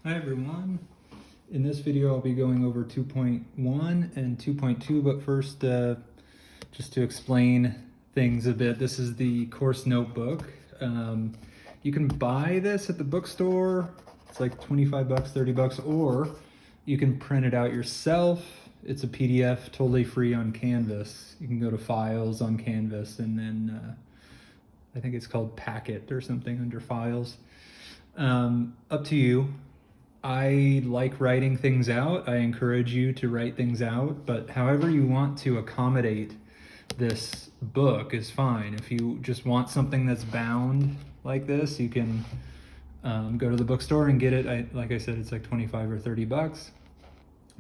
Hi everyone. In this video I'll be going over 2.1 and 2.2, but first just to explain things a bit, this is the course notebook. You can buy this at the bookstore. It's like 25 bucks, 30 bucks, or you can print it out yourself. It's a PDF, totally free on Canvas. You can go to Files on Canvas and then I think it's called Packet or something under Files. Up to you. I like writing things out. I encourage you to write things out, but however you want to accommodate this book is fine. If you just want something that's bound like this, you can go to the bookstore and get it. Like I said, it's like 25 or 30 bucks.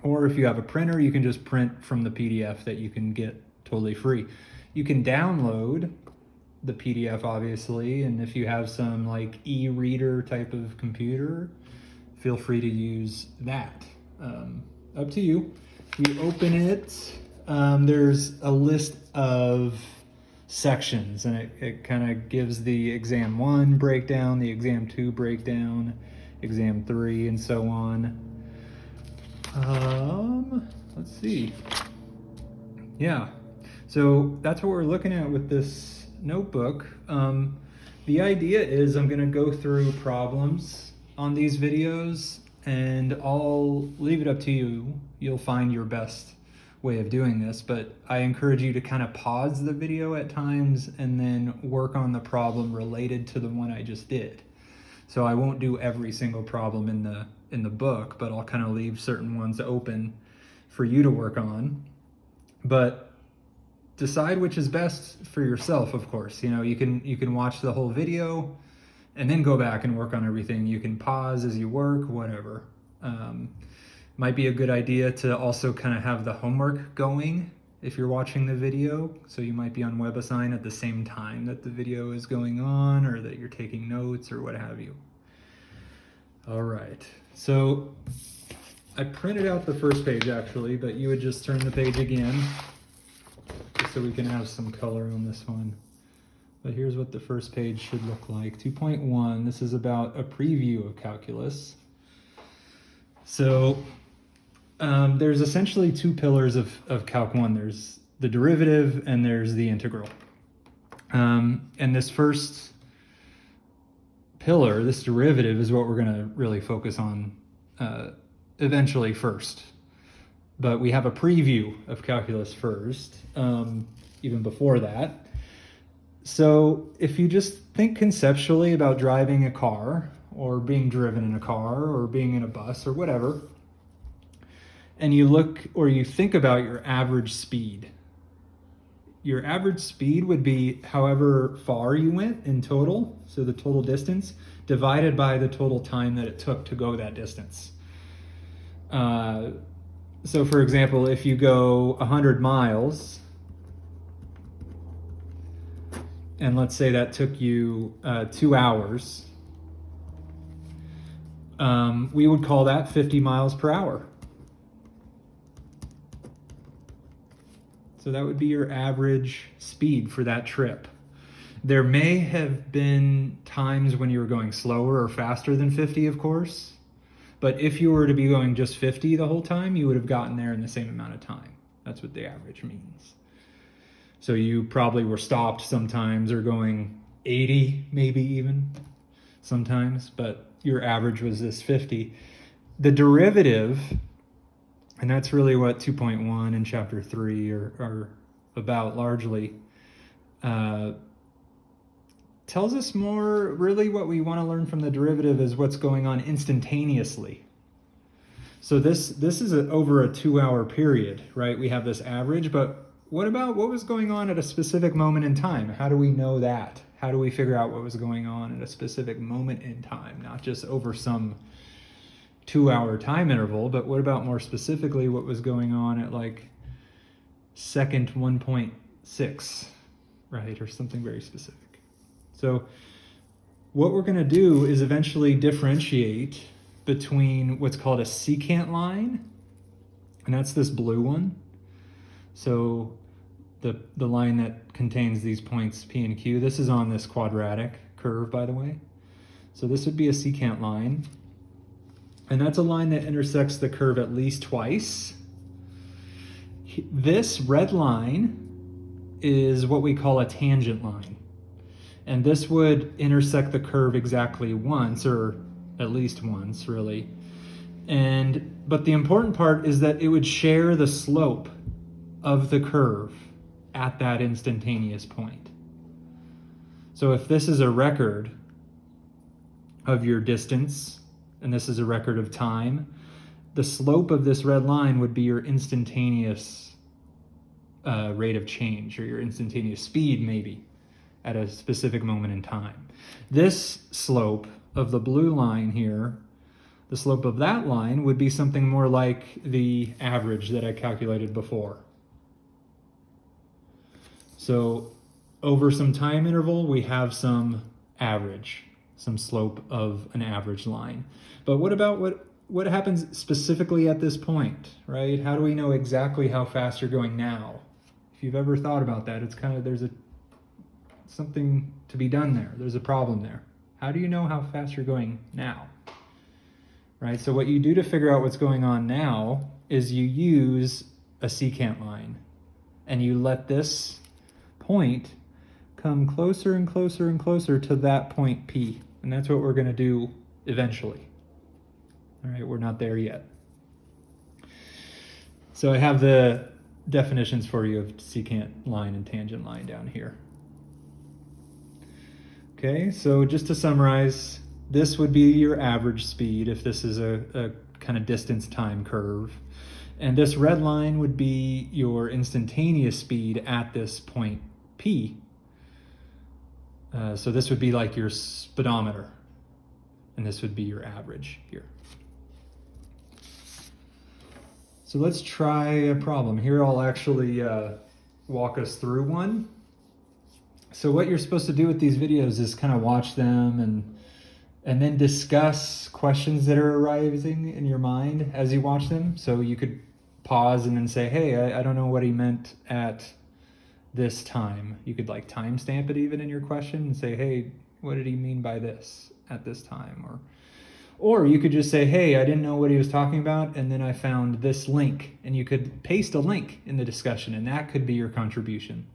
Or if you have a printer, you can just print from the PDF that you can get totally free. You can download the PDF, obviously, and if you have some like e-reader type of computer, feel free to use that. Up to you. You open it, there's a list of sections, and it kind of gives the exam 1 breakdown, the exam 2 breakdown, exam 3, and so on. Let's see. Yeah, so that's what we're looking at with this notebook. The idea is I'm going to go through problems on these videos and I'll leave it up to you. You'll find your best way of doing this, but I encourage you to kind of pause the video at times and then work on the problem related to the one I just did. So I won't do every single problem in the book, but I'll kind of leave certain ones open for you to work on. But decide which is best for yourself, of course. You know, you can watch the whole video and then go back and work on everything. You can pause as you work, whatever. Might be a good idea to also kind of have the homework going if you're watching the video. So you might be on WebAssign at the same time that the video is going on, or that you're taking notes or what have you. All right, so I printed out the first page actually, but you would just turn the page again just so we can have some color on this one. But here's what the first page should look like. 2.1, this is about a preview of calculus. So there's essentially two pillars of Calc 1. There's the derivative and there's the integral. And this first pillar, this derivative, is what we're going to really focus on eventually first. But we have a preview of calculus first, even before that. So if you just think conceptually about driving a car or being driven in a car or being in a bus or whatever, and you look or you think about your average speed would be however far you went in total, so the total distance, divided by the total time that it took to go that distance. So for example, if you go 100 miles, and let's say that took you 2 hours, we would call that 50 miles per hour. So that would be your average speed for that trip. There may have been times when you were going slower or faster than 50, of course, but if you were to be going just 50 the whole time, you would have gotten there in the same amount of time. That's what the average means. So you probably were stopped sometimes, or going 80 maybe even sometimes, but your average was this 50. The derivative, and that's really what 2.1 and chapter 3 are about largely, tells us more. Really what we want to learn from the derivative is what's going on instantaneously. So this is over a 2-hour period, right? We have this average, but what about what was going on at a specific moment in time? How do we know that? How do we figure out what was going on at a specific moment in time? Not just over some 2-hour time interval, but what about more specifically what was going on at like second 1.6, right? Or something very specific. So what we're going to do is eventually differentiate between what's called a secant line, and that's this blue one. So the line that contains these points P and Q, this is on this quadratic curve, by the way. So this would be a secant line. And that's a line that intersects the curve at least twice. This red line is what we call a tangent line. And this would intersect the curve exactly once, or at least once, really. But the important part is that it would share the slope of the curve at that instantaneous point. So if this is a record of your distance, and this is a record of time, the slope of this red line would be your instantaneous rate of change, or your instantaneous speed maybe, at a specific moment in time. This slope of the blue line here, the slope of that line would be something more like the average that I calculated before. So over some time interval, we have some average, some slope of an average line. But what about what happens specifically at this point, right? How do we know exactly how fast you're going now? If you've ever thought about that, it's kind of, there's something to be done there. There's a problem there. How do you know how fast you're going now? Right? So what you do to figure out what's going on now is you use a secant line, and you let this point come closer and closer and closer to that point P. And that's what we're going to do eventually. All right, we're not there yet. So I have the definitions for you of secant line and tangent line down here. Okay, so just to summarize, this would be your average speed if this is a kind of distance time curve. And this red line would be your instantaneous speed at this point P. So this would be like your speedometer, and this would be your average here. So let's try a problem. Here I'll actually walk us through one. So what you're supposed to do with these videos is kind of watch them and then discuss questions that are arising in your mind as you watch them. So you could pause and then say, hey, I don't know what he meant at this time. You could like timestamp it even in your question and say, hey, what did he mean by this at this time? Or you could just say, hey, I didn't know what he was talking about, and then I found this link. And you could paste a link in the discussion, and that could be your contribution.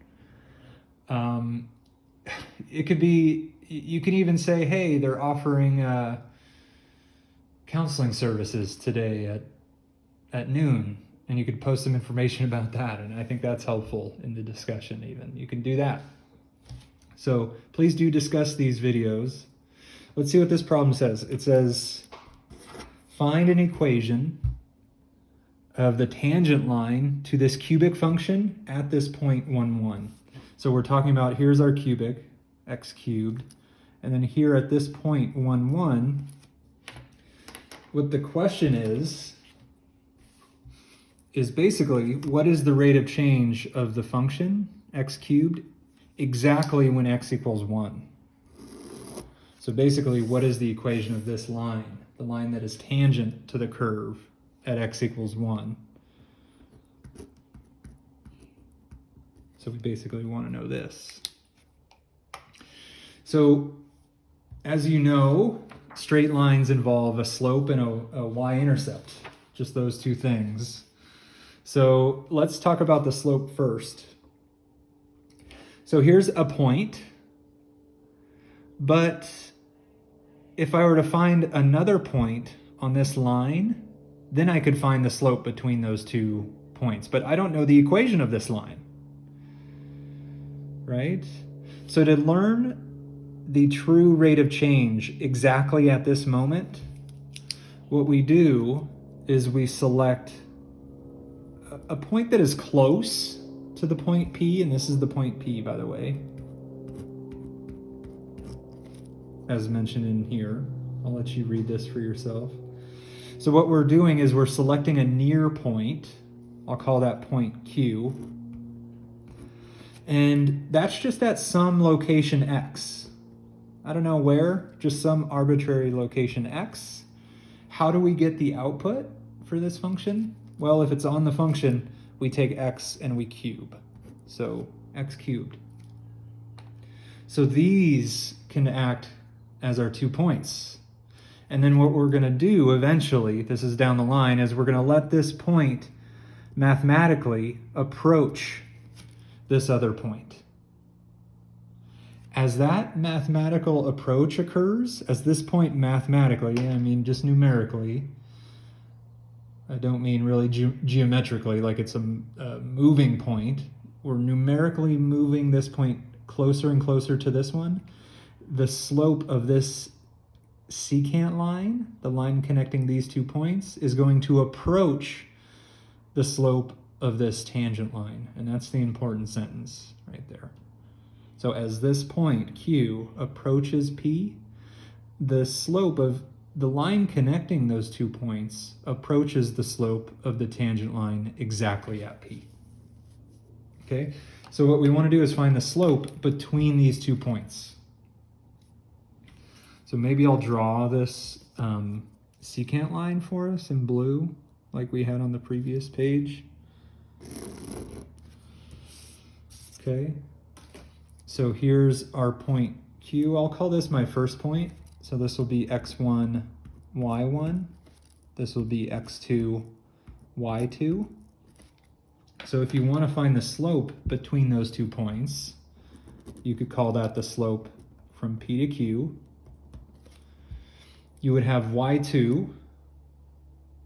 It could be, you can even say, hey, they're offering counseling services today at noon, and you could post some information about that, and I think that's helpful in the discussion even. You can do that. So please do discuss these videos. Let's see what this problem says. It says, find an equation of the tangent line to this cubic function at this point 1, 1. So we're talking about, here's our cubic, x cubed, and then here at this point 1, 1, what the question is basically, what is the rate of change of the function, x cubed, exactly when x equals 1? So basically, what is the equation of this line, the line that is tangent to the curve at x equals 1? So we basically want to know this. So as you know, straight lines involve a slope and a y-intercept, just those two things. So let's talk about the slope first. So here's a point, but if I were to find another point on this line, then I could find the slope between those 2 points, but I don't know the equation of this line. Right? So to learn the true rate of change exactly at this moment, what we do is we select a point that is close to the point P, and this is the point P, by the way, as mentioned in here. I'll let you read this for yourself. So what we're doing is we're selecting a near point. I'll call that point Q. And that's just at some location X. I don't know where, just some arbitrary location X. How do we get the output for this function? Well, if it's on the function, we take X and we cube. So X cubed. So these can act as our 2 points. And then what we're going to do eventually, this is down the line, is we're going to let this point mathematically approach this other point. As that mathematical approach occurs, as this point mathematically, I mean just numerically, I don't mean really geometrically, like it's a moving point. We're numerically moving this point closer and closer to this one. The slope of this secant line, the line connecting these 2 points, is going to approach the slope of this tangent line. And that's the important sentence right there. So as this point, Q, approaches P, the slope of the line connecting those 2 points approaches the slope of the tangent line exactly at P. Okay, so what we want to do is find the slope between these 2 points. So maybe I'll draw this secant line for us in blue, like we had on the previous page. Okay, so here's our point Q. I'll call this my first point. So this will be x1, y1. This will be x2, y2. So if you want to find the slope between those 2 points, you could call that the slope from P to Q. You would have y2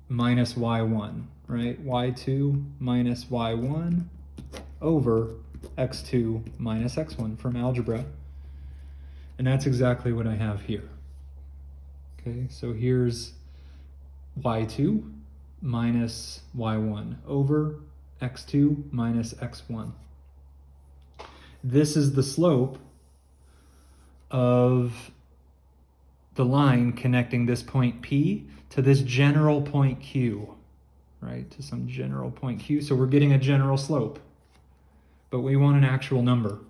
minus y1, right? y2 minus y1 over x2 minus x1 from algebra. And that's exactly what I have here. Okay, so here's y2 minus y1 over x2 minus x1. This is the slope of the line connecting this point P to this general point Q, right? To some general point Q. So we're getting a general slope, but we want an actual number.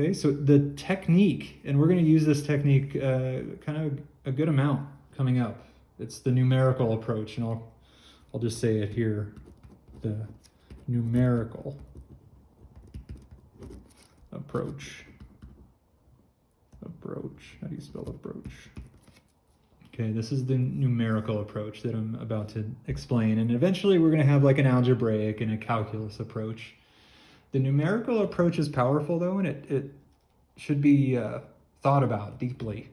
Okay, so the technique, and we're going to use this technique kind of a good amount coming up. It's the numerical approach, and I'll just say it here, the numerical approach. How do you spell approach? Okay, this is the numerical approach that I'm about to explain, and eventually we're going to have like an algebraic and a calculus approach. The numerical approach is powerful though, and it should be thought about deeply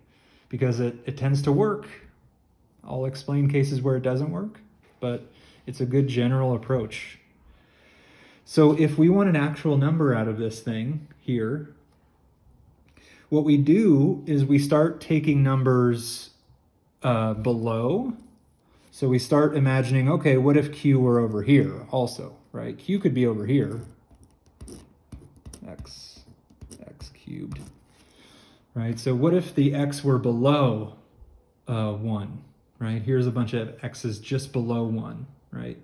because it tends to work. I'll explain cases where it doesn't work, but it's a good general approach. So if we want an actual number out of this thing here, what we do is we start taking numbers below. So we start imagining, okay, what if Q were over here also, right? Q could be over here. X cubed, right? So what if the X were below 1, right? Here's a bunch of X's just below 1, right?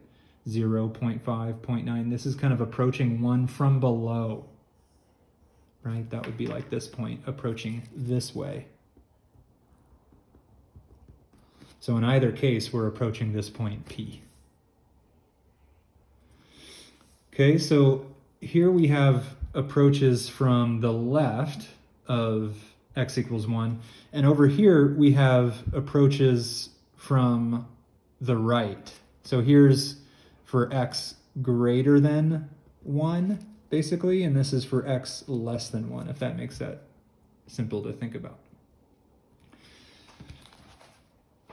0, 0.5, 0.9. This is kind of approaching 1 from below, right? That would be like this point approaching this way. So in either case, we're approaching this point P. Okay, so here we have approaches from the left of x equals 1, and over here we have approaches from the right. So here's for x greater than 1, basically, and this is for x less than 1, if that makes that simple to think about.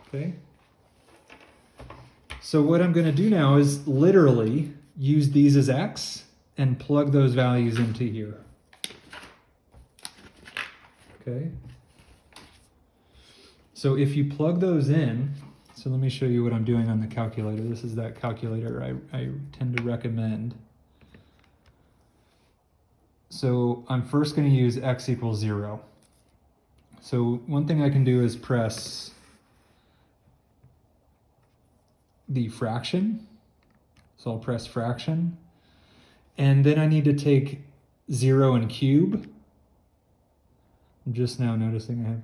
Okay. So what I'm going to do now is literally use these as x and plug those values into here. Okay. So if you plug those in, so let me show you what I'm doing on the calculator. This is that calculator I tend to recommend. So I'm first going to use x equals 0. So one thing I can do is press the fraction. So I'll press fraction. And then I need to take 0 and cube. I'm just now noticing I have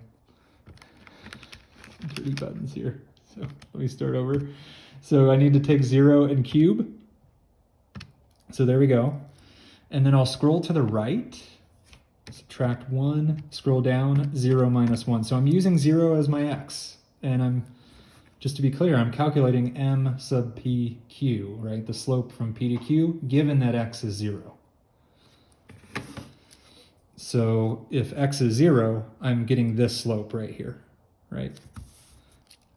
30 buttons here. So let me start over. So I need to take 0 and cube. So there we go. And then I'll scroll to the right. subtract 1, scroll down, 0 minus 1. So I'm using 0 as my x, and just to be clear, I'm calculating m sub pq, right? The slope from p to q, given that x is 0. So if x is 0, I'm getting this slope right here, right?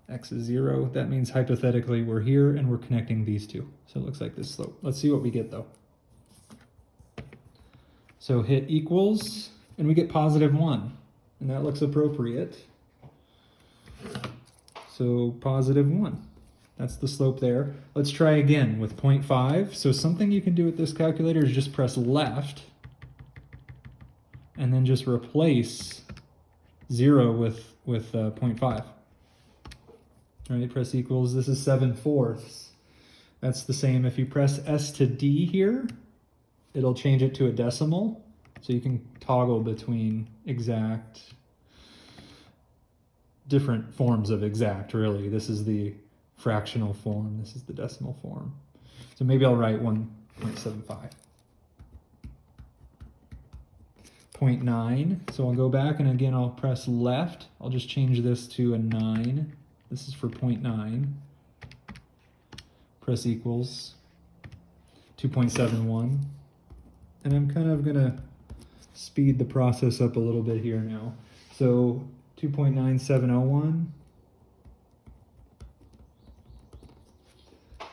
X is 0, that means hypothetically we're here and we're connecting these two. So it looks like this slope. Let's see what we get though. So hit equals, and we get positive 1, and that looks appropriate. So positive 1, that's the slope there. Let's try again with 0.5. So something you can do with this calculator is just press left, and then just replace 0 with 0.5. Right, press equals, this is 7/4. That's the same. If you press S to D here, it'll change it to a decimal. So you can toggle between different forms of exact, really. This is the fractional form, this is the decimal form. So maybe I'll write 1.75. 0.9, so I'll go back and again I'll press left. I'll just change this to a 9. This is for 0.9. Press equals 2.71. And I'm kind of gonna speed the process up a little bit here now. So 2.9701.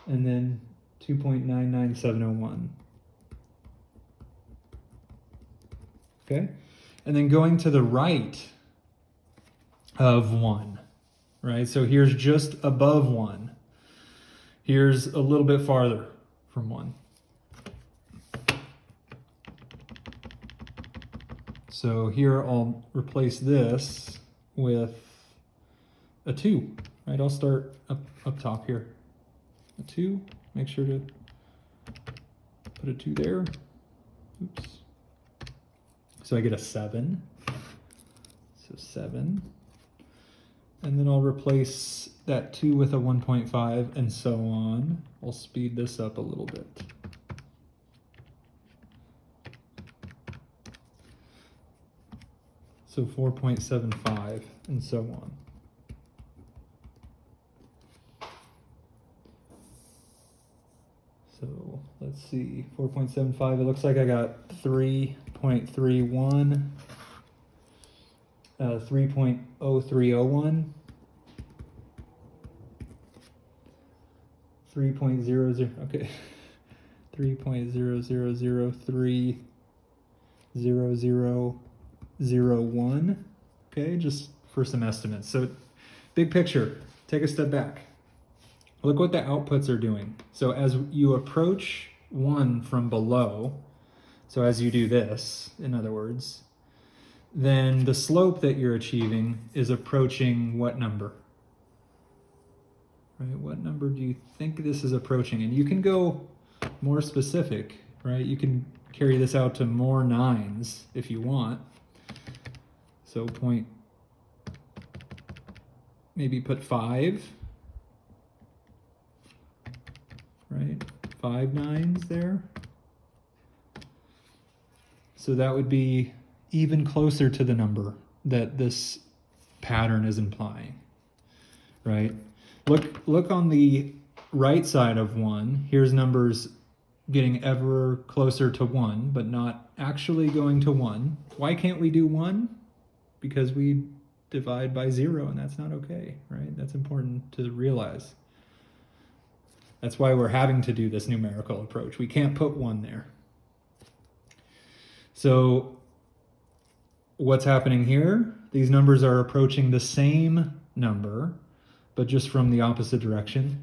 And then 2.99701. Okay? And then going to the right of 1, right? So here's just above 1. Here's a little bit farther from 1. So here I'll replace this with a 2, right? I'll start up top here. A 2, make sure to put a 2 there. Oops. So I get a 7. So 7. And then I'll replace that 2 with a 1.5 and so on. I'll speed this up a little bit. So 4.75 and so on. So let's see, 4.75, it looks like I got 3.31, 3.0301, 3.00, okay, 3.00030001, okay, just for some estimates. So big picture, take a step back. Look what the outputs are doing. So as you approach 1 from below, so as you do this, in other words, then the slope that you're achieving is approaching what number? Right? What number do you think this is approaching? And you can go more specific, right? You can carry this out to more 9s if you want. So maybe put 5. Right, 5 9s there. So that would be even closer to the number that this pattern is implying, right? Look on the right side of 1. Here's numbers getting ever closer to 1, but not actually going to 1. Why can't we do 1? Because we divide by 0, and that's not okay, right? That's important to realize. That's why we're having to do this numerical approach. We can't put 1 there. So what's happening here? These numbers are approaching the same number, but just from the opposite direction.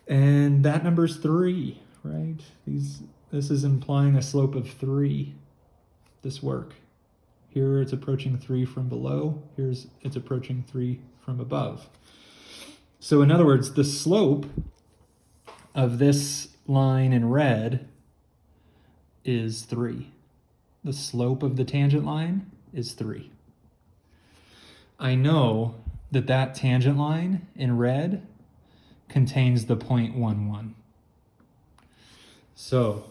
And that number's 3, right? This is implying a slope of 3, this work. Here it's approaching 3 from below. Here's it's approaching 3 from above. So in other words, the slope of this line in red is 3. The slope of the tangent line is 3. I know that that tangent line in red contains the 0.11. So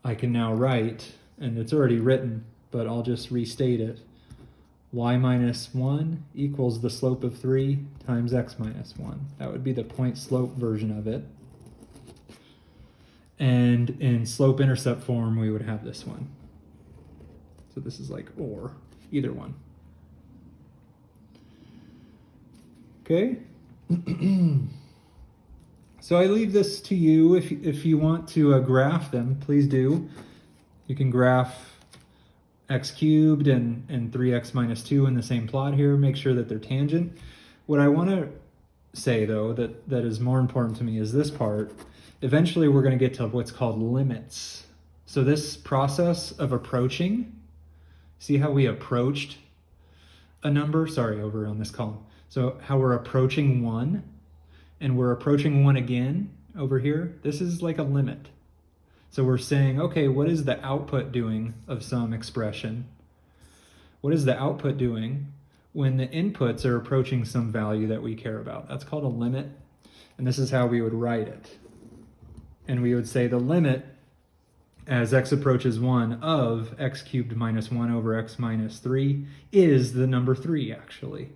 I can now write, and it's already written but I'll just restate it. Y minus 1 equals the slope of 3 times x minus 1. That would be the point slope version of it. And in slope-intercept form, we would have this one. So this is like or, either one. Okay? So I leave this to you. If you want to graph them, please do. You can graph x cubed and 3x minus 2 in the same plot here. Make sure that they're tangent. What I want to say, though, that is more important to me is this part. Eventually, we're going to get to what's called limits. So this process of approaching, see how we approached a number? Sorry, over on this column. So how we're approaching 1, and we're approaching 1 again over here. This is like a limit. So we're saying, okay, what is the output doing of some expression? What is the output doing when the inputs are approaching some value that we care about? That's called a limit, and this is how we would write it. And we would say the limit as x approaches 1 of x cubed minus 1 over x minus 3 is the number 3, actually.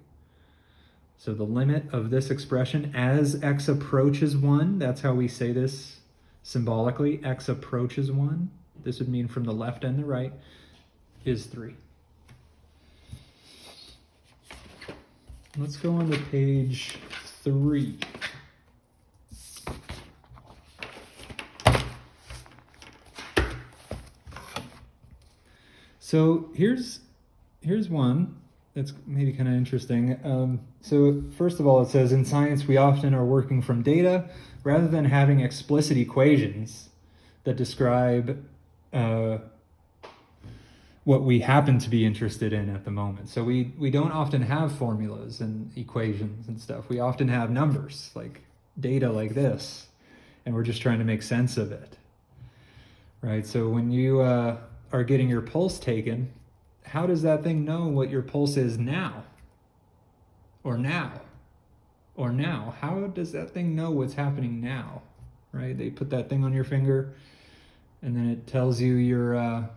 So the limit of this expression as x approaches 1, that's how we say this symbolically, x approaches 1, this would mean from the left and the right, is 3. Let's go on to page 3. So here's one that's maybe kind of interesting. So first of all, it says in science we often are working from data rather than having explicit equations that describe what we happen to be interested in at the moment. So we don't often have formulas and equations and stuff. We often have numbers, like data like this, and we're just trying to make sense of it, right? So when you are getting your pulse taken, how does that thing know what your pulse is now? Or now? Or now? How does that thing know what's happening now? Right? They put that thing on your finger, and then it tells you your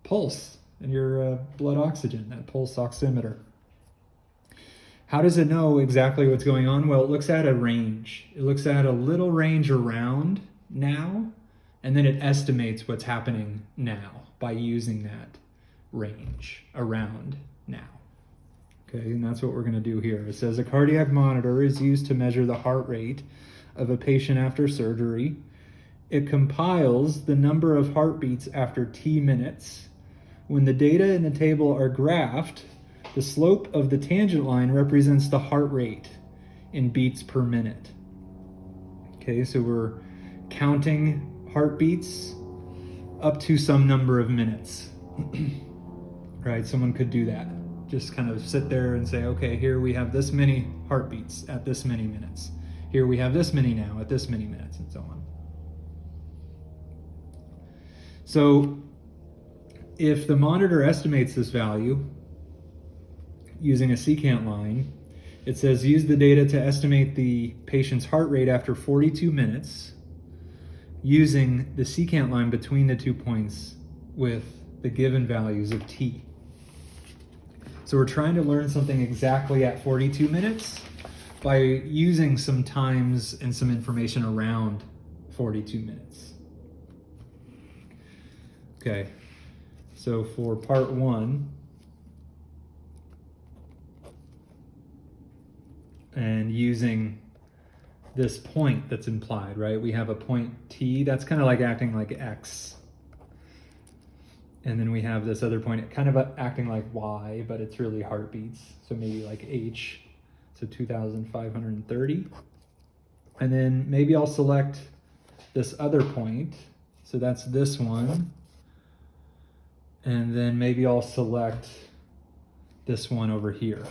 pulse and your blood oxygen, that pulse oximeter. How does it know exactly what's going on? Well, it looks at a range. It looks at a little range around now, and then it estimates what's happening now by using that range around now. Okay, and that's what we're going to do here. It says a cardiac monitor is used to measure the heart rate of a patient after surgery. It compiles the number of heartbeats after T minutes. When the data in the table are graphed, the slope of the tangent line represents the heart rate in beats per minute. Okay, so we're counting heartbeats up to some number of minutes. Right, someone could do that. Just kind of sit there and say, okay, here we have this many heartbeats at this many minutes. Here we have this many now at this many minutes, and so on. So if the monitor estimates this value using a secant line, it says use the data to estimate the patient's heart rate after 42 minutes using the secant line between the 2 points with the given values of t. So we're trying to learn something exactly at 42 minutes by using some times and some information around 42 minutes. Okay, so for part 1, and using this point that's implied, right? We have a point t, that's kind of like acting like x. And then we have this other point, kind of acting like y, but it's really heartbeats. So maybe like h, so 2,530. And then maybe I'll select this other point. So that's this one. And then maybe I'll select this one over here,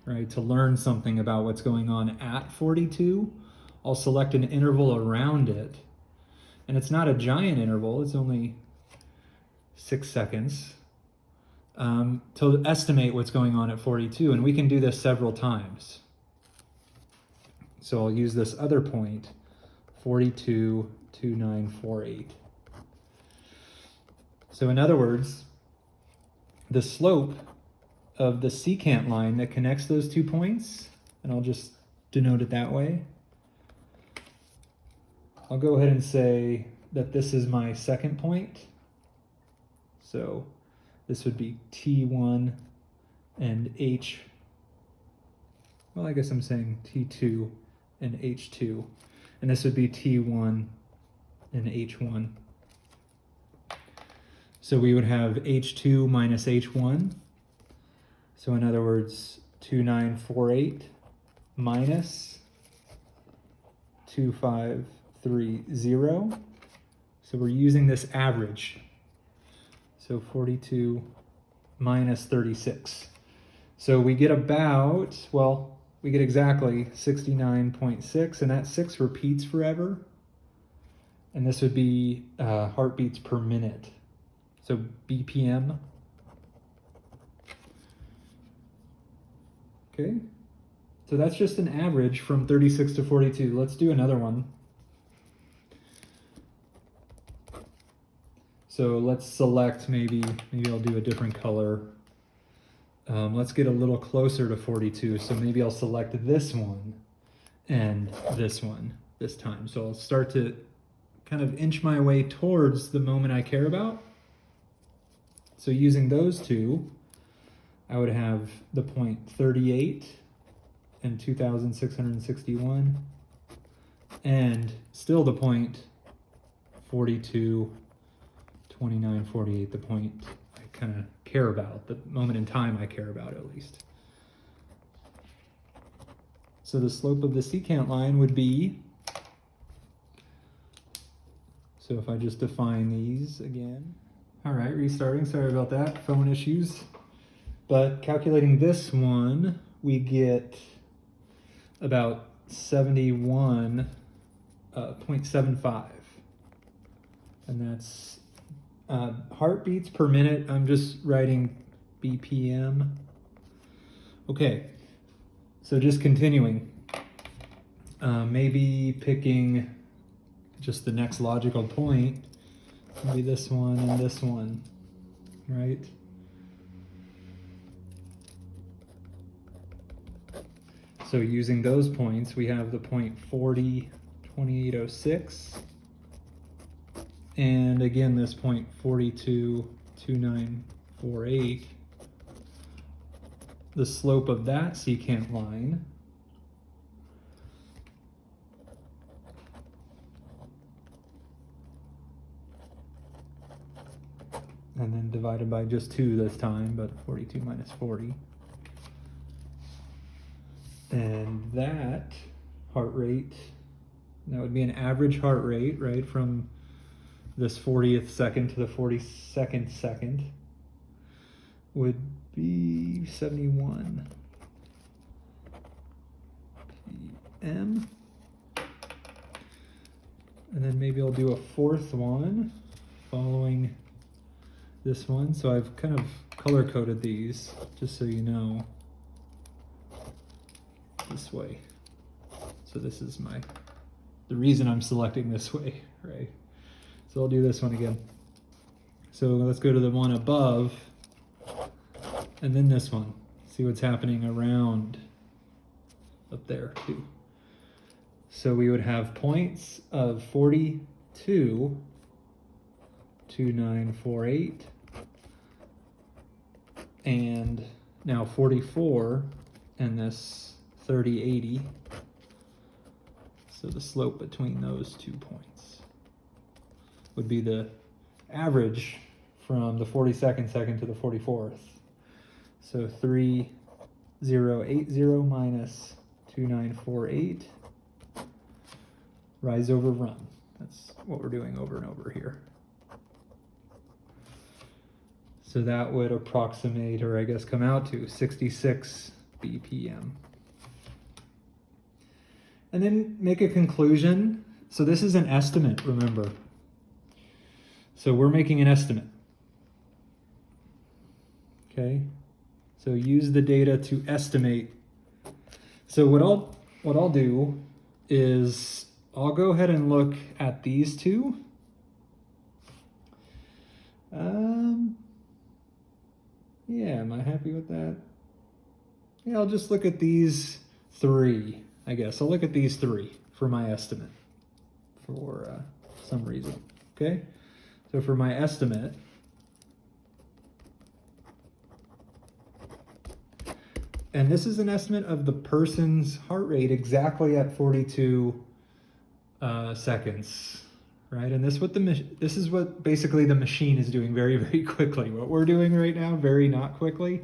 right? To learn something about what's going on at 42, I'll select an interval around it. And it's not a giant interval, it's only 6 seconds to estimate what's going on at 42. And we can do this several times. So I'll use this other point, 42, 2948. So in other words, the slope of the secant line that connects those 2 points, and I'll just denote it that way. I'll go ahead and say that this is my second point. So this would be T1 and H. Well, I guess I'm saying T2 and H2. And this would be T1 and H1. So we would have H2 minus H1. So in other words, 2948 minus 2530. So we're using this average. So 42 minus 36. So we get about, well, we get exactly 69.6, and that 6 repeats forever. And this would be heartbeats per minute. So BPM. Okay, so that's just an average from 36 to 42. Let's do another one. So let's select, maybe I'll do a different color. Let's get a little closer to 42. So maybe I'll select this one and this one this time. So I'll start to kind of inch my way towards the moment I care about. So using those two, I would have the point 38 and 2,661, and still the point 42, 29, 48, the point I kind of care about, the moment in time I care about at least. So the slope of the secant line would be, so if I just define these again. All right, restarting, sorry about that, phone issues. But calculating this one, we get about 71.75. And that's heartbeats per minute. I'm just writing BPM. Okay, so just continuing. Maybe picking just the next logical point. Maybe this one and this one, right? So using those points, we have the point 40, 2806. And again, this point 42, 2948. The slope of that secant line and then divided by just 2 this time, but 42 minus 40. And that heart rate, that would be an average heart rate, right, from this 40th second to the 42nd second, would be 71 PM. And then maybe I'll do a fourth one following this one. So I've kind of color coded these, just so you know, this way. So this is the reason I'm selecting this way, right? So I'll do this one again. So let's go to the one above, and then this one. See what's happening around up there too. So we would have points of 42, 2948, and now 44, and this 3080. So the slope between those 2 points would be the average from the 42nd second to the 44th. So 3080 minus 2948. Rise over run. That's what we're doing over and over here. So that would approximate, or I guess come out to 66 BPM. And then make a conclusion. So this is an estimate, remember. So we're making an estimate. Okay? So use the data to estimate. So what I'll do is I'll go ahead and look at these two. Yeah, am I happy with that? Yeah, I'll just look at these three, I guess. I'll look at these three for my estimate for some reason, okay? So for my estimate, and this is an estimate of the person's heart rate exactly at 42 seconds, right? And this is what basically the machine is doing very, very quickly. What we're doing right now, very not quickly.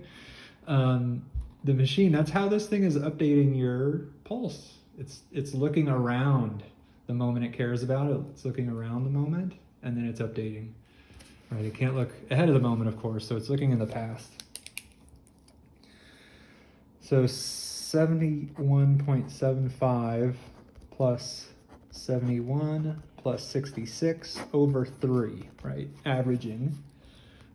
The machine, that's how this thing is updating your pulse. It's looking around the moment it cares about it. It's looking around the moment, and then it's updating. Right? It can't look ahead of the moment, of course, so it's looking in the past. So 71.75 plus 71 plus 66 over 3, right? Averaging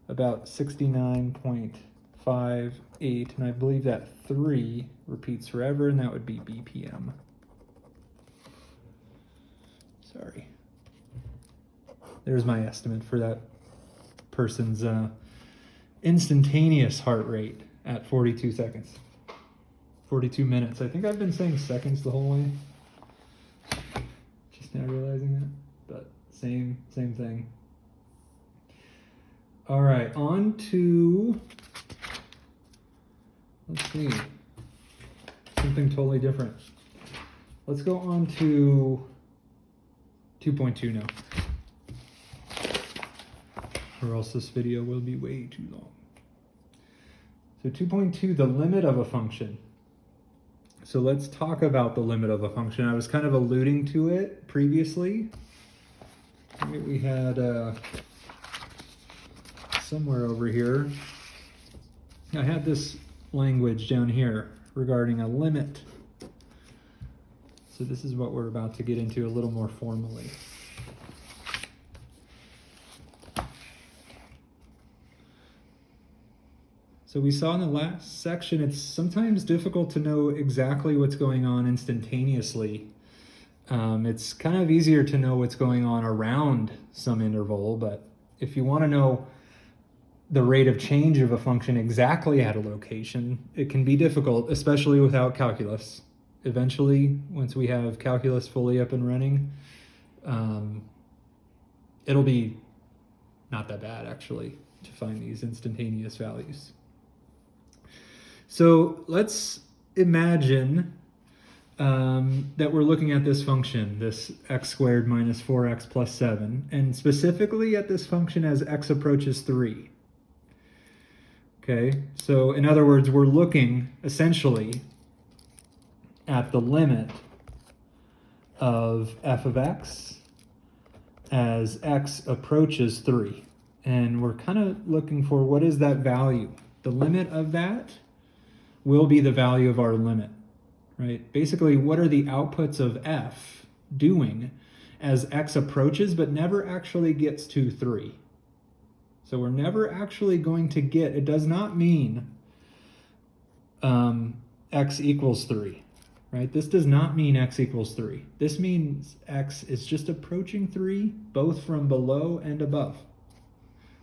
about 69.58, and I believe that 3 repeats forever, and that would be BPM. Sorry. There's my estimate for that person's instantaneous heart rate at 42 seconds. 42 minutes. I think I've been saying seconds the whole way. Just now realizing that, but same thing. All right, on to, let's see, something totally different. Let's go on to 2.2 now, or else this video will be way too long. So 2.2, the limit of a function. So let's talk about the limit of a function. I was kind of alluding to it previously. We had somewhere over here, I had this language down here regarding a limit. So this is what we're about to get into a little more formally. So we saw in the last section, it's sometimes difficult to know exactly what's going on instantaneously. It's kind of easier to know what's going on around some interval, but if you want to know the rate of change of a function exactly at a location, it can be difficult, especially without calculus. Eventually, once we have calculus fully up and running, it'll be not that bad, actually, to find these instantaneous values. So let's imagine that we're looking at this function, this x squared minus 4x plus 7, and specifically at this function as x approaches 3. Okay, so in other words, we're looking essentially at the limit of f of x as x approaches 3. And we're kind of looking for what is that value. The limit of that will be the value of our limit, right? Basically, what are the outputs of f doing as x approaches but never actually gets to 3? So we're never actually going to get, it does not mean x equals 3, right? This does not mean x equals 3. This means x is just approaching 3, both from below and above,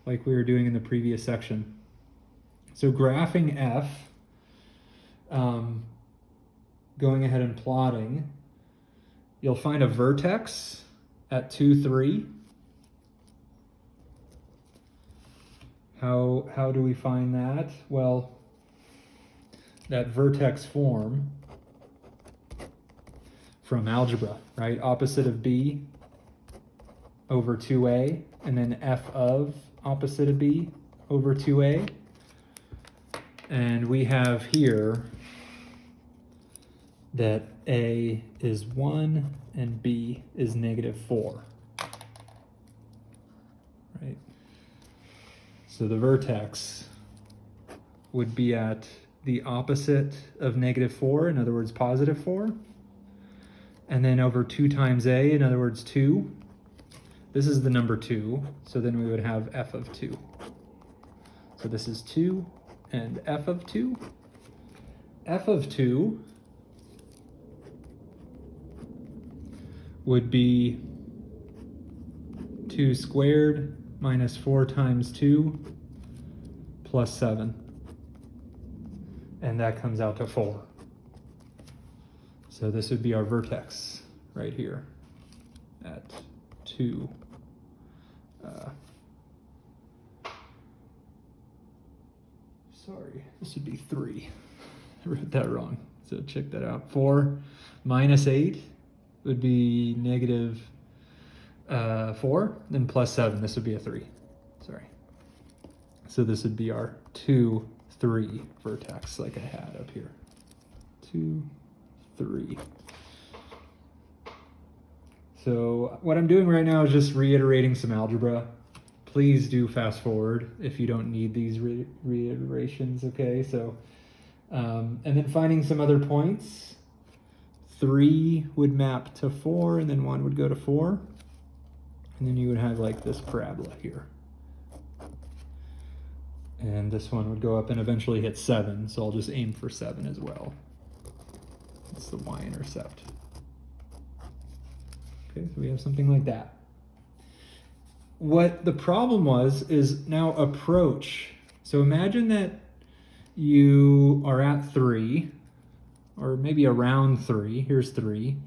like we were doing in the previous section. So graphing f, going ahead and plotting, you'll find a vertex at 2, 3. How do we find that? Well, that vertex form from algebra, right? Opposite of b over 2a, and then f of opposite of b over 2a. And we have here that a is 1 and b is -4, right? So the vertex would be at the opposite of -4, in other words, +4. And then over 2 times a, in other words, 2. This is the number 2, so then we would have f of 2. So this is 2 and f of 2. F of 2 would be 2 squared minus 4 times 2 plus 7. and that comes out to 4. So this would be our vertex right here at 2. Sorry, this would be 3. I wrote that wrong, so check that out. 4 minus 8 would be negative 4, then plus 7, this would be a 3. Sorry. So this would be our 2, 3 vertex like I had up here. 2, 3. So what I'm doing right now is just reiterating some algebra. Please do fast forward if you don't need these reiterations, okay? So, and then finding some other points. 3 would map to 4, and then 1 would go to 4. And then you would have like this parabola here. And this one would go up and eventually hit 7, so I'll just aim for 7 as well. That's the y-intercept. Okay, so we have something like that. What the problem was is now approach. So imagine that you are at 3, or maybe around 3. Here's 3.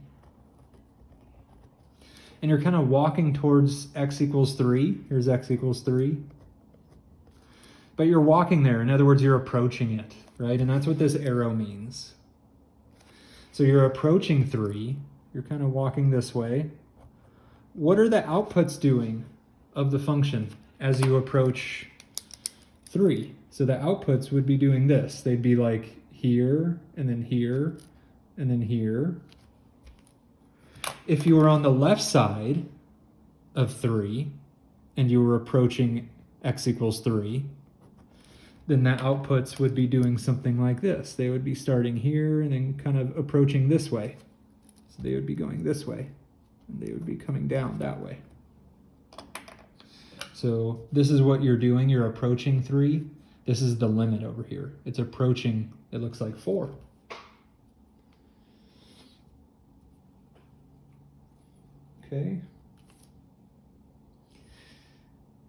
And you're kind of walking towards x equals 3. Here's x equals 3. But you're walking there. In other words, you're approaching it, right? And that's what this arrow means. So you're approaching 3. You're kind of walking this way. What are the outputs doing of the function as you approach 3? So the outputs would be doing this. They'd be like here, and then here, and then here. If you were on the left side of 3, and you were approaching x equals 3, then the outputs would be doing something like this. They would be starting here and then kind of approaching this way. So they would be going this way, and they would be coming down that way. So this is what you're doing. You're approaching 3. This is the limit over here. It's approaching, it looks like 4. Okay.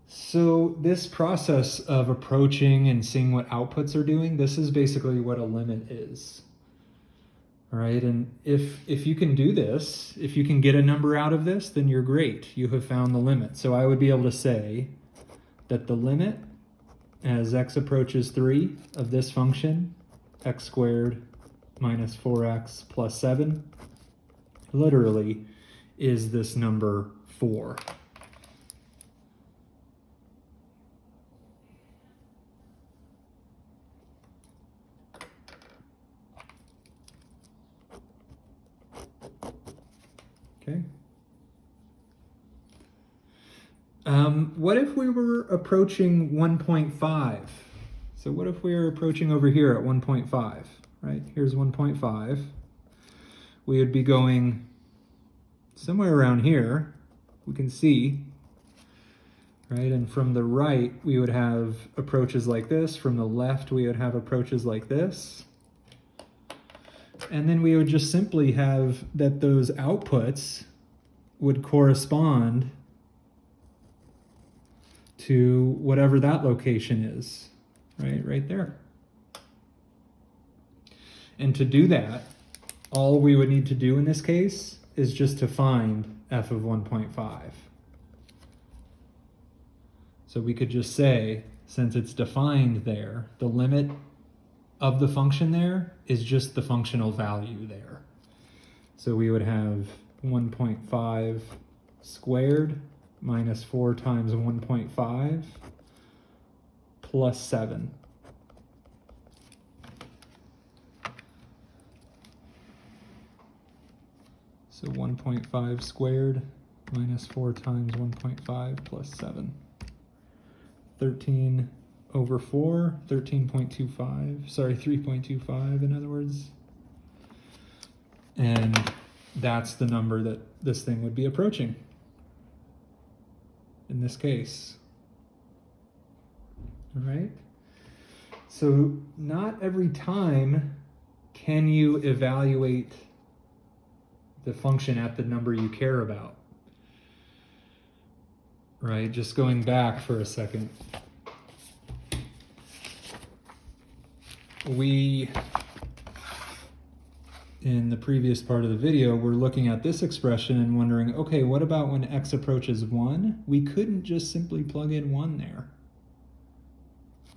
So this process of approaching and seeing what outputs are doing, this is basically what a limit is. All right, and if you can do this, if you can get a number out of this, then you're great. You have found the limit. So I would be able to say that the limit as x approaches 3 of this function, x squared minus 4x plus 7, literally is this number 4. Okay. What if we were approaching 1.5? So what if we were approaching over here at 1.5, right? Here's 1.5. We would be going somewhere around here, we can see, right? And from the right, we would have approaches like this. From the left, we would have approaches like this. And then we would just simply have that those outputs would correspond to whatever that location is, right? Right there. And to do that, all we would need to do in this case is just to find f of 1.5. So we could just say, since it's defined there, the limit of the function there is just the functional value there. So we would have 1.5 squared minus 4 times 1.5 plus 7. So 1.5 squared minus 4 times 1.5 plus 7. 13 over 4, 13.25, sorry, 3.25 in other words. And that's the number that this thing would be approaching in this case. All right? So not every time can you evaluate the function at the number you care about. Right? Just going back for a second. in the previous part of the video, we're looking at this expression and wondering, okay, what about when x approaches 1? We couldn't just simply plug in 1 there,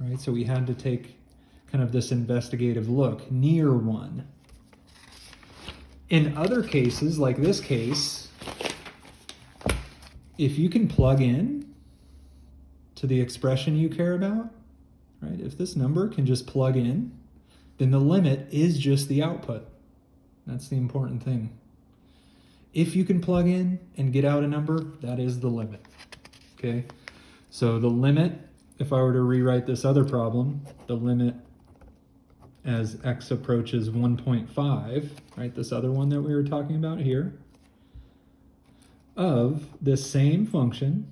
right? So we had to take kind of this investigative look near 1. In other cases, like this case, if you can plug in to the expression you care about, right? If this number can just plug in, then the limit is just the output. That's the important thing. If you can plug in and get out a number, that is the limit, okay? So the limit, if I were to rewrite this other problem, the limit as x approaches 1.5, right, this other one that we were talking about here, of this same function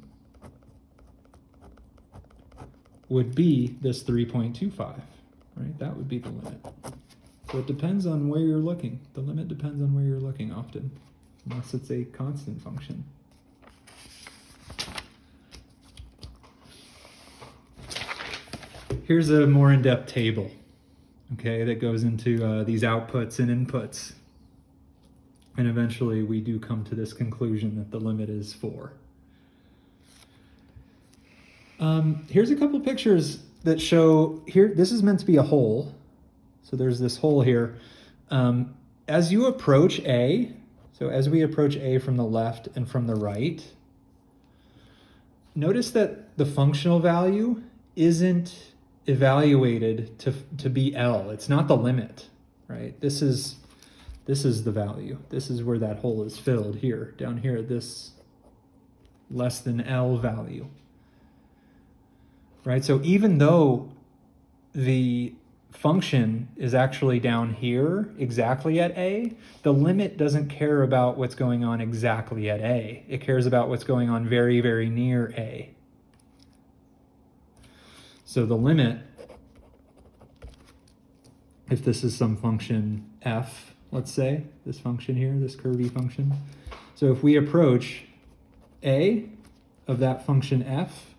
would be this 3.25, right? That would be the limit. So it depends on where you're looking. The limit depends on where you're looking often, unless it's a constant function. Here's a more in-depth table, okay, that goes into these outputs and inputs. And eventually we do come to this conclusion that the limit is 4. Here's a couple pictures that show, here, this is meant to be a hole. So there's this hole here. As you approach A, so as we approach A from the left and from the right, notice that the functional value isn't evaluated to be L. It's not the limit, right? This is the value. This is where that hole is filled here, down here, this less than L value, right? So even though the function is actually down here exactly at A, the limit doesn't care about what's going on exactly at A. It cares about what's going on very, very near A. So the limit, if this is some function f, let's say, this function here, this curvy function. So if we approach A of that function f,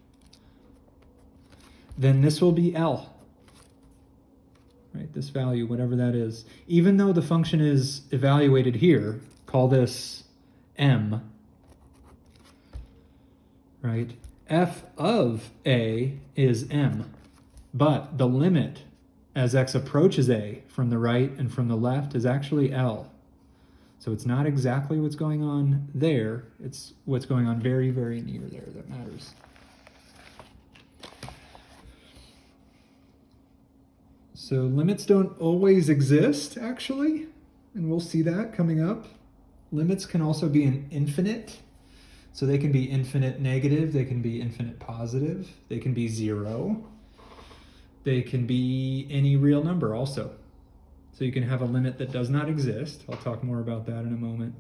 then this will be L, right? This value, whatever that is. Even though the function is evaluated here, call this m, right? F of A is m, but the limit as x approaches A from the right and from the left is actually L. So it's not exactly what's going on there, it's what's going on very, very near there that matters. So limits don't always exist, actually, and we'll see that coming up. Limits can also be an infinite. So they can be infinite negative, they can be infinite positive, they can be 0. They can be any real number also. So you can have a limit that does not exist. I'll talk more about that in a moment.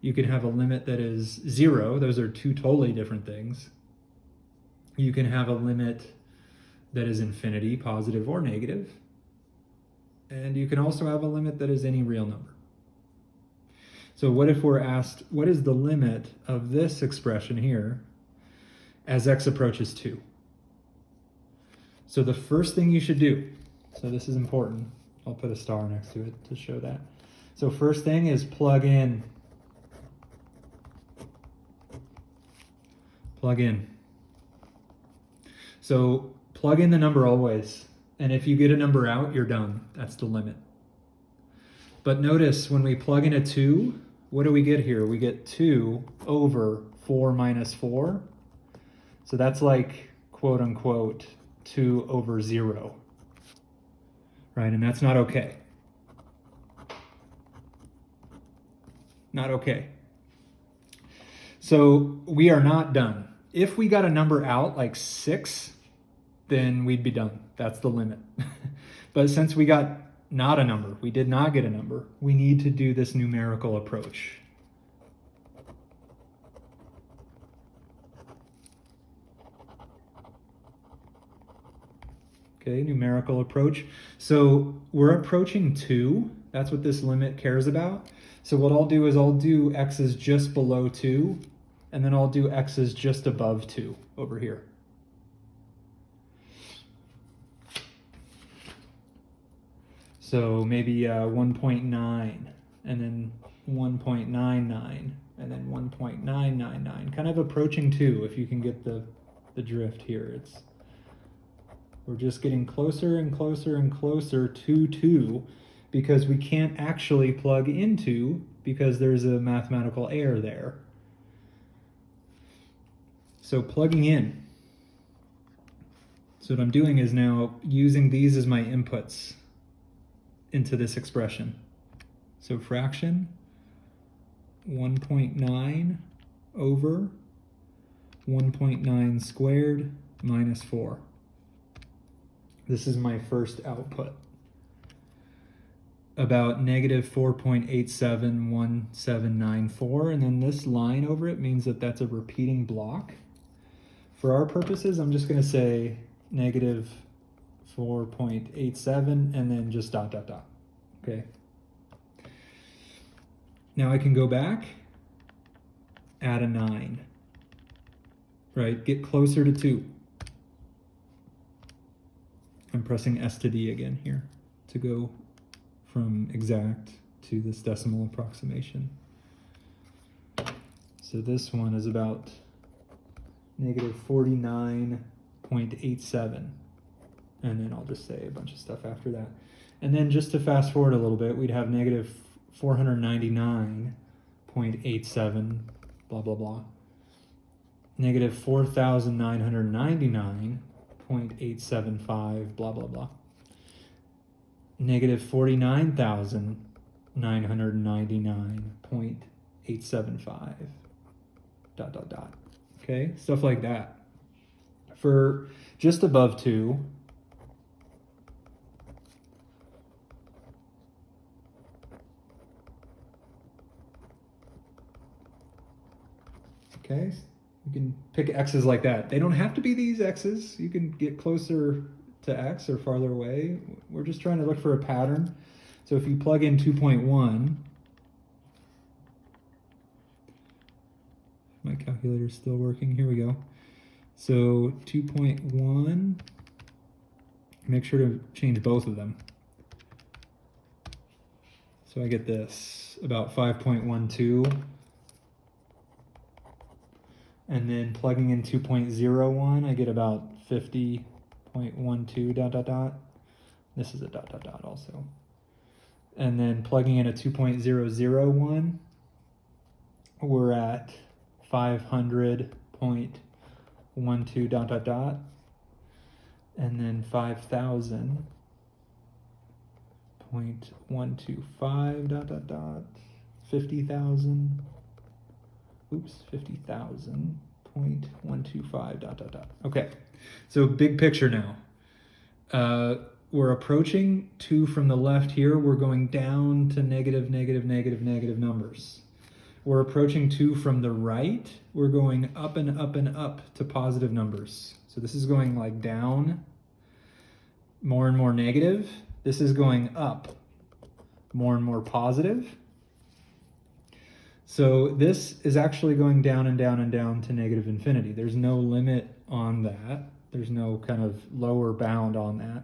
You can have a limit that is 0. Those are two totally different things. You can have a limit that is infinity, positive or negative. And you can also have a limit that is any real number. So what if we're asked, what is the limit of this expression here as x approaches 2? So the first thing you should do, so this is important, I'll put a star next to it to show that. So first thing is plug in. Plug in. So plug in the number always. And if you get a number out, you're done. That's the limit. But notice when we plug in a 2, what do we get here? We get 2 over 4 minus 4. So that's like, quote unquote, 2 over 0. Right? And that's not okay. Not okay. So we are not done. If we got a number out like 6, then we'd be done. That's the limit. But since we got not a number, we did not get a number, we need to do this numerical approach. Okay, numerical approach. So we're approaching 2. That's what this limit cares about. So what I'll do is I'll do x's just below 2, and then I'll do x's just above 2 over here. So maybe 1.9, and then 1.99, and then 1.999, kind of approaching 2, if you can get the drift here. We're just getting closer and closer and closer to 2, because we can't actually plug into, because there's a mathematical error there. So plugging in. So what I'm doing is now using these as my inputs into this expression. So fraction 1.9 over 1.9 squared minus 4. This is my first output. About negative 4.871794, and then this line over it means that that's a repeating block. For our purposes, I'm just going to say negative 4.87 and then just dot, dot, dot. Okay. Now I can go back, add a 9, right? Get closer to 2. I'm pressing S to D again here to go from exact to this decimal approximation. So this one is about negative 49.87. And then I'll just say a bunch of stuff after that. And then just to fast forward a little bit, we'd have negative 499.87, blah, blah, blah. Negative 4,999.875, blah, blah, blah. Negative 49,999.875, dot, dot, dot. Okay, stuff like that. For just above 2, okay, you can pick x's like that. They don't have to be these x's. You can get closer to x or farther away. We're just trying to look for a pattern. So if you plug in 2.1, my calculator's still working, here we go. So 2.1, make sure to change both of them. So I get this, about 5.12. And then plugging in 2.01, I get about 50.12, dot, dot, dot. This is a dot, dot, dot also. And then plugging in a 2.001, we're at 500.12, dot, dot, dot. And then 5,000.125, dot, dot, dot. 50,000. Oops, 50,000.125, dot, dot, dot. Okay, so big picture now. We're approaching 2 from the left here. We're going down to negative, negative, negative, negative numbers. We're approaching 2 from the right. We're going up and up and up to positive numbers. So this is going like down, more and more negative. This is going up, more and more positive. So this is actually going down and down and down to negative infinity. There's no limit on that. There's no kind of lower bound on that.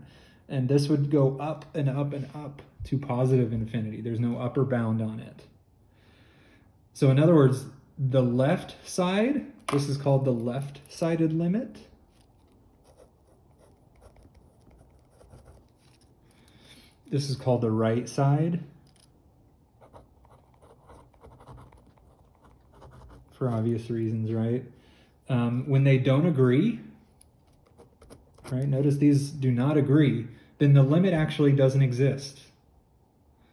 And this would go up and up and up to positive infinity. There's no upper bound on it. So in other words, the left side, this is called the left-sided limit. This is called the right side, for obvious reasons, right? When they don't agree, right? Notice these do not agree, then the limit actually doesn't exist.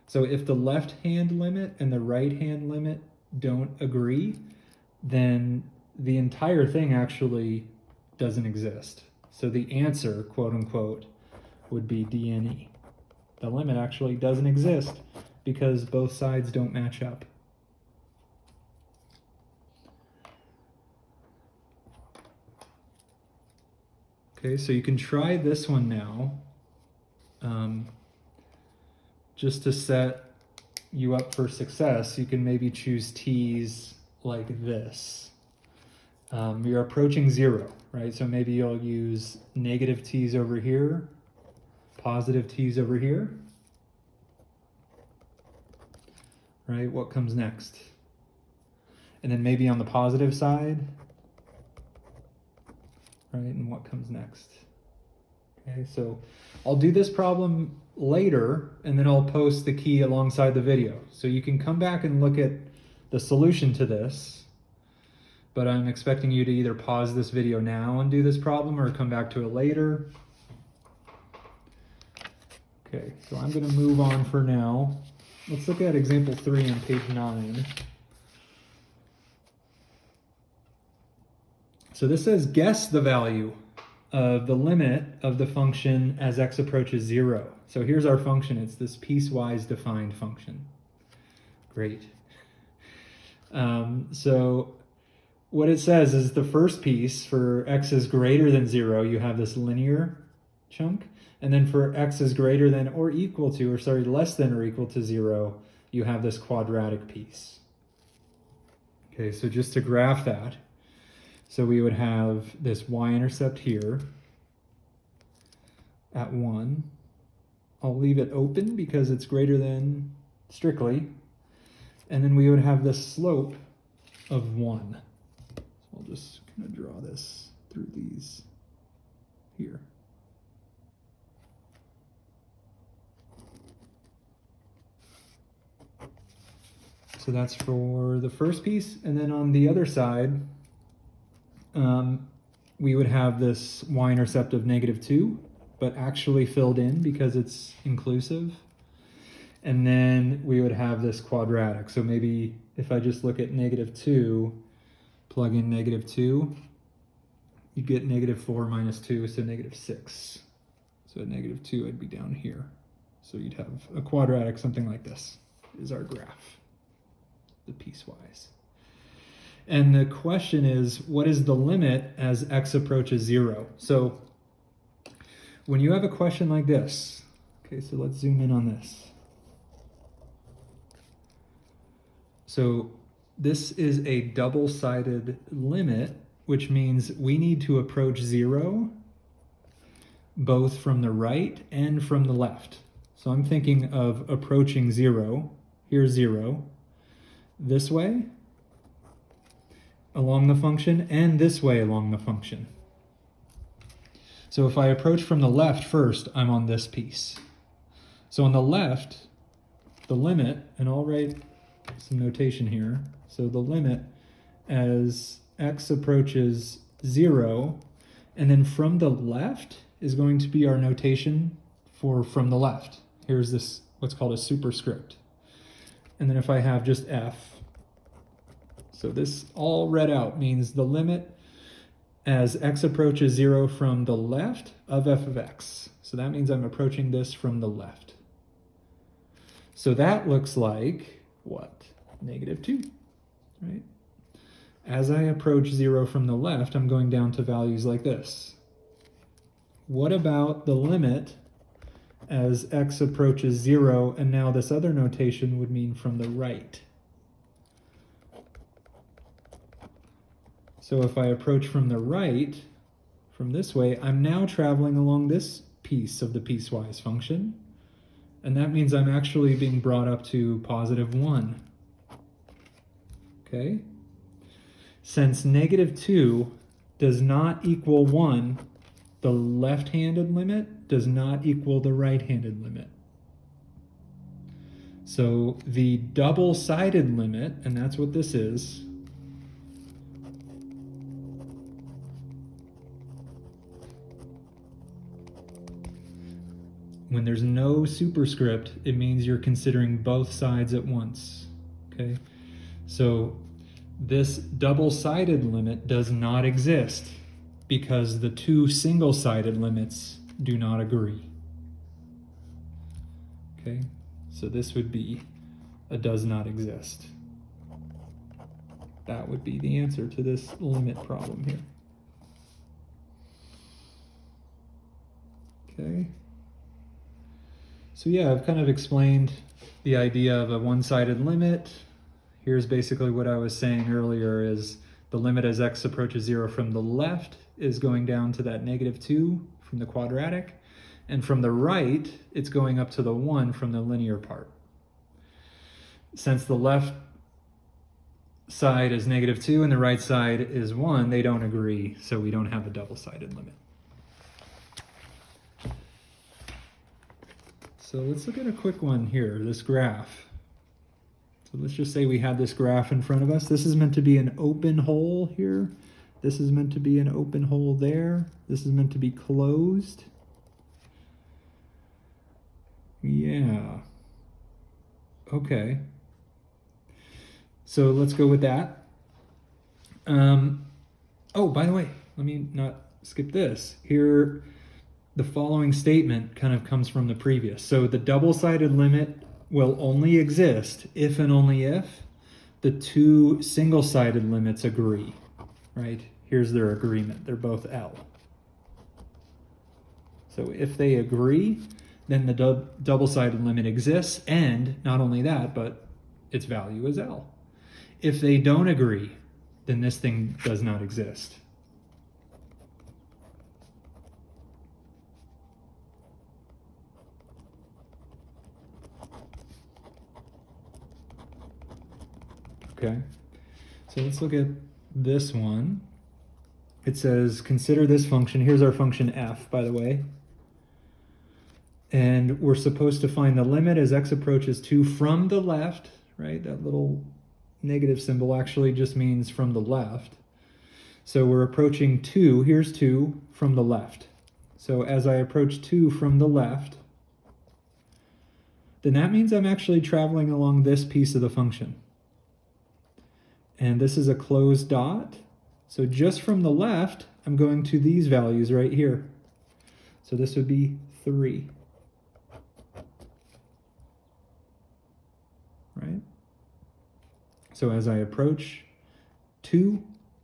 So if the left-hand limit and the right-hand limit don't agree, then the entire thing actually doesn't exist. So the answer, quote unquote, would be DNE. The limit actually doesn't exist because both sides don't match up. Okay, so you can try this one now, just to set you up for success. You can maybe choose t's like this. You're approaching 0, right? So maybe you'll use negative t's over here, positive t's over here. right? What comes next? And then maybe on the positive side, right? And what comes next? Okay, so I'll do this problem later, and then I'll post the key alongside the video. So you can come back and look at the solution to this, but I'm expecting you to either pause this video now and do this problem or come back to it later. Okay, so I'm going to move on for now. Let's look at example 3 on page 9. So this says guess the value of the limit of the function as x approaches 0. So here's our function. It's this piecewise defined function. Great. So what it says is the first piece, for x is greater than 0, you have this linear chunk. And then for x is greater than or equal to, less than or equal to 0, you have this quadratic piece. Okay, so just to graph that, so we would have this y-intercept here at 1. I'll leave it open because it's greater than strictly. And then we would have this slope of 1. So I'll just kind of draw this through these here. So that's for the first piece. And then on the other side, we would have this y-intercept of -2, but actually filled in because it's inclusive. And then we would have this quadratic. So maybe if I just look at -2, plug in -2, you'd get -4 minus 2, so -6. So at -2, I'd be down here. So you'd have a quadratic, something like this is our graph, the piecewise. And the question is, what is the limit as x approaches 0? So when you have a question like this, okay, so let's zoom in on this. So this is a double-sided limit, which means we need to approach 0 both from the right and from the left. So I'm thinking of approaching 0, here's 0, this way along the function and this way along the function. So if I approach from the left first, I'm on this piece. So on the left, the limit, and I'll write some notation here. So the limit as x approaches 0, and then from the left is going to be our notation for from the left. Here's this, what's called a superscript. And then if I have just f, so this all read out means the limit as x approaches 0 from the left of f of x. So that means I'm approaching this from the left. So that looks like what? -2, right? As I approach 0 from the left, I'm going down to values like this. What about the limit as x approaches 0, and now this other notation would mean from the right? So if I approach from the right, from this way, I'm now traveling along this piece of the piecewise function, and that means I'm actually being brought up to +1. Okay? Since -2 does not equal 1, the left-handed limit does not equal the right-handed limit. So the double-sided limit, and that's what this is, when there's no superscript, it means you're considering both sides at once, okay? So this double-sided limit does not exist because the two single-sided limits do not agree, okay? So this would be a does not exist. That would be the answer to this limit problem here. Okay. So yeah, I've kind of explained the idea of a one-sided limit. Here's basically what I was saying earlier is the limit as x approaches 0 from the left is going down to that -2 from the quadratic, and from the right, it's going up to the 1 from the linear part. since the left side is -2 and the right side is 1, they don't agree, so we don't have a double-sided limit. So let's look at a quick one here, this graph. So let's just say we had this graph in front of us. This is meant to be an open hole here. This is meant to be an open hole there. This is meant to be closed. Yeah. Okay. So let's go with that. Oh, by the way, let me not skip this. Here, the following statement kind of comes from the previous. So the double-sided limit will only exist if and only if the two single-sided limits agree, right? Here's their agreement. They're both L. So if they agree, then the double-sided limit exists, and not only that, but its value is L. If they don't agree, then this thing does not exist. Okay, so let's look at this one. It says, consider this function. Here's our function f, by the way. And we're supposed to find the limit as x approaches 2 from the left, right? That little negative symbol actually just means from the left. So we're approaching 2, here's 2, from the left. So as I approach 2 from the left, then that means I'm actually traveling along this piece of the function. And this is a closed dot. So just from the left, I'm going to these values right here. So this would be 3. Right? So as I approach 2,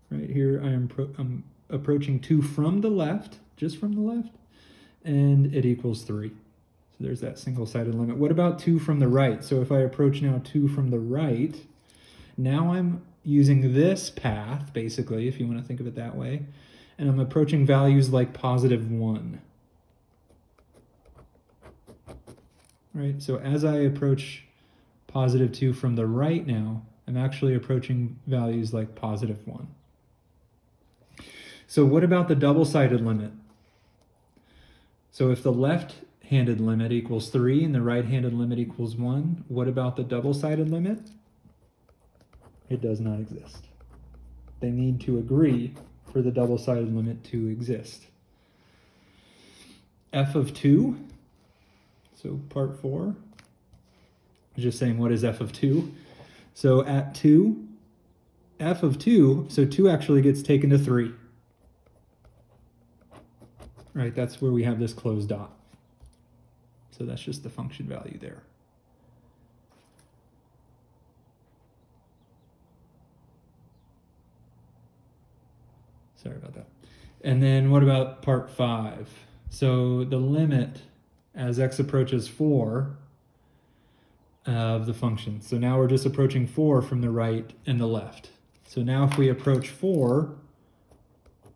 right here, I'm approaching 2 from the left, just from the left, and it equals 3. So there's that single-sided limit. What about 2 from the right? So if I approach now 2 from the right, now I'm using this path, basically, if you want to think of it that way, and I'm approaching values like +1. Right? So as I approach +2 from the right now, I'm actually approaching values like +1. So what about the double-sided limit? So if the left-handed limit equals 3 and the right-handed limit equals 1, what about the double-sided limit? It does not exist. They need to agree for the double-sided limit to exist. F of 2, so part 4, just saying what is f of 2. So at 2, f of 2, so 2 actually gets taken to 3. Right, that's where we have this closed dot. So that's just the function value there. Sorry about that. And then what about part 5? So the limit as x approaches 4 of the function. So now we're just approaching 4 from the right and the left. So now if we approach 4,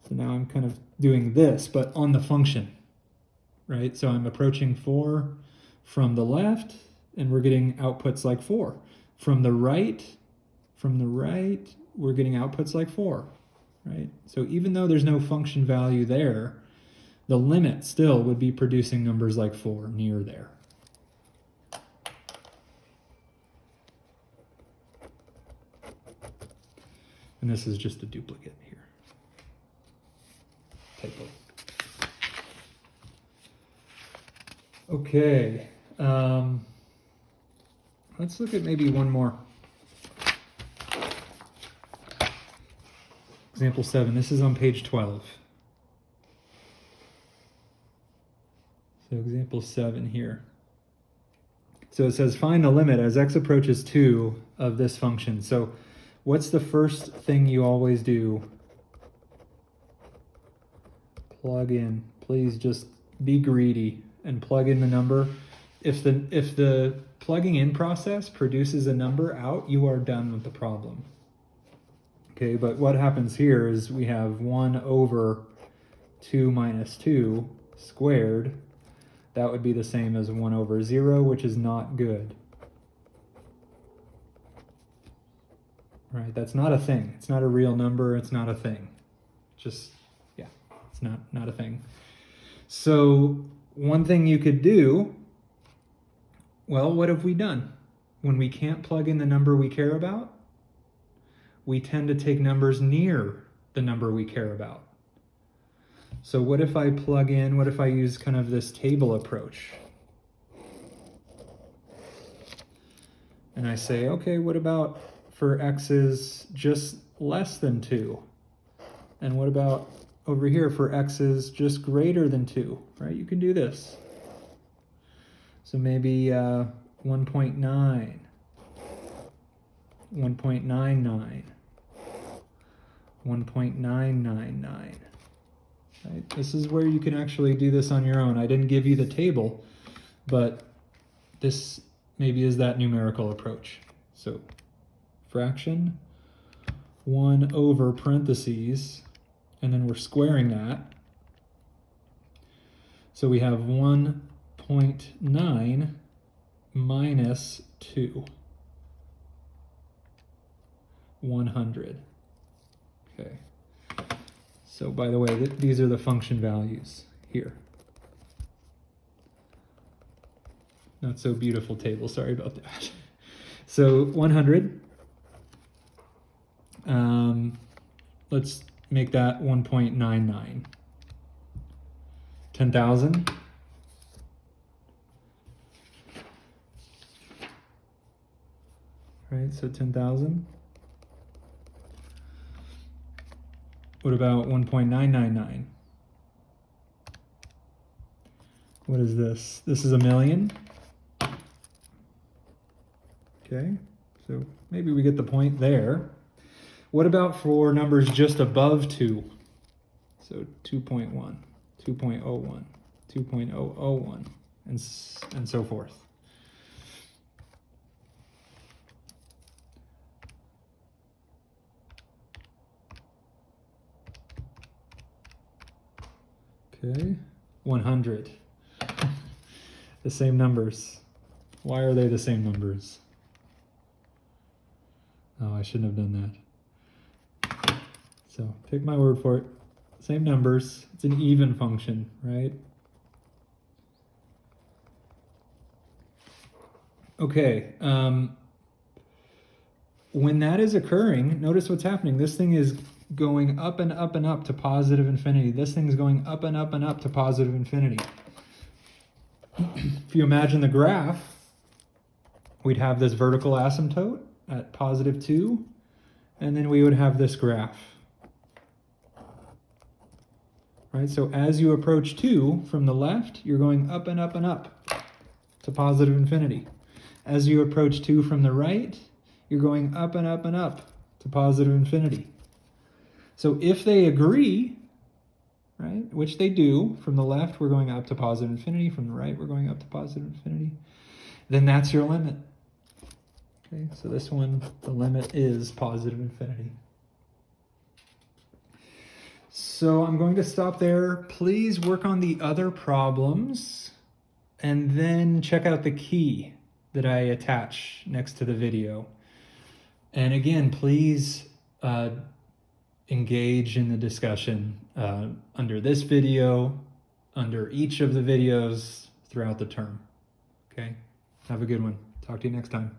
so now I'm kind of doing this, but on the function, right? So I'm approaching 4 from the left, and we're getting outputs like 4. From the right, we're getting outputs like 4, right? So even though there's no function value there, the limit still would be producing numbers like 4 near there. And this is just a duplicate here. Typo. Okay. Let's look at maybe one more. Example 7. This is on page 12. So example 7 here. So it says find the limit as x approaches 2 of this function. So what's the first thing you always do? Plug in. Please just be greedy and plug in the number. If the plugging in process produces a number out, you are done with the problem. Okay, but what happens here is we have 1 over 2 minus 2 squared. That would be the same as 1 over 0, which is not good. right? That's not a thing. It's not a real number. It's not a thing. Just, yeah, it's not a thing. So one thing you could do, well, what have we done? When we can't plug in the number we care about, we tend to take numbers near the number we care about. So what if I use kind of this table approach? And I say, okay, what about for x's just less than 2? And what about over here for x's just greater than 2, right? You can do this. So maybe 1.9, 1.99, 1.999. Right? This is where you can actually do this on your own. I didn't give you the table, but this maybe is that numerical approach. So fraction 1 over parentheses, and then we're squaring that. So we have 1.9 minus 2, 100. Okay. So by the way, these are the function values here. Not so beautiful table, sorry about that. So 100, let's make that 1.99. 10,000. Right, so 10,000. What about 1.999? What is this? This is a million. Okay, so maybe we get the point there. What about for numbers just above 2? So 2.1, 2.01, 2.001, and so forth. Okay, 100. The same numbers. Why are they the same numbers? Oh, I shouldn't have done that. So take my word for it. Same numbers. It's an even function, right? Okay. When that is occurring, notice what's happening. This thing is going up and up and up to positive infinity. This thing is going up and up and up to positive infinity. If you imagine the graph, we'd have this vertical asymptote at positive 2, and then we would have this graph. Right, so as you approach 2 from the left, you're going up and up and up to positive infinity. As you approach 2 from the right, you're going up and up and up to positive infinity. So if they agree, right, which they do, from the left we're going up to positive infinity, from the right we're going up to positive infinity, then that's your limit. Okay, so this one, the limit is positive infinity. So I'm going to stop there. Please work on the other problems and then check out the key that I attach next to the video. And again, please engage in the discussion under this video, under each of the videos throughout the term. Okay, have a good one. Talk to you next time.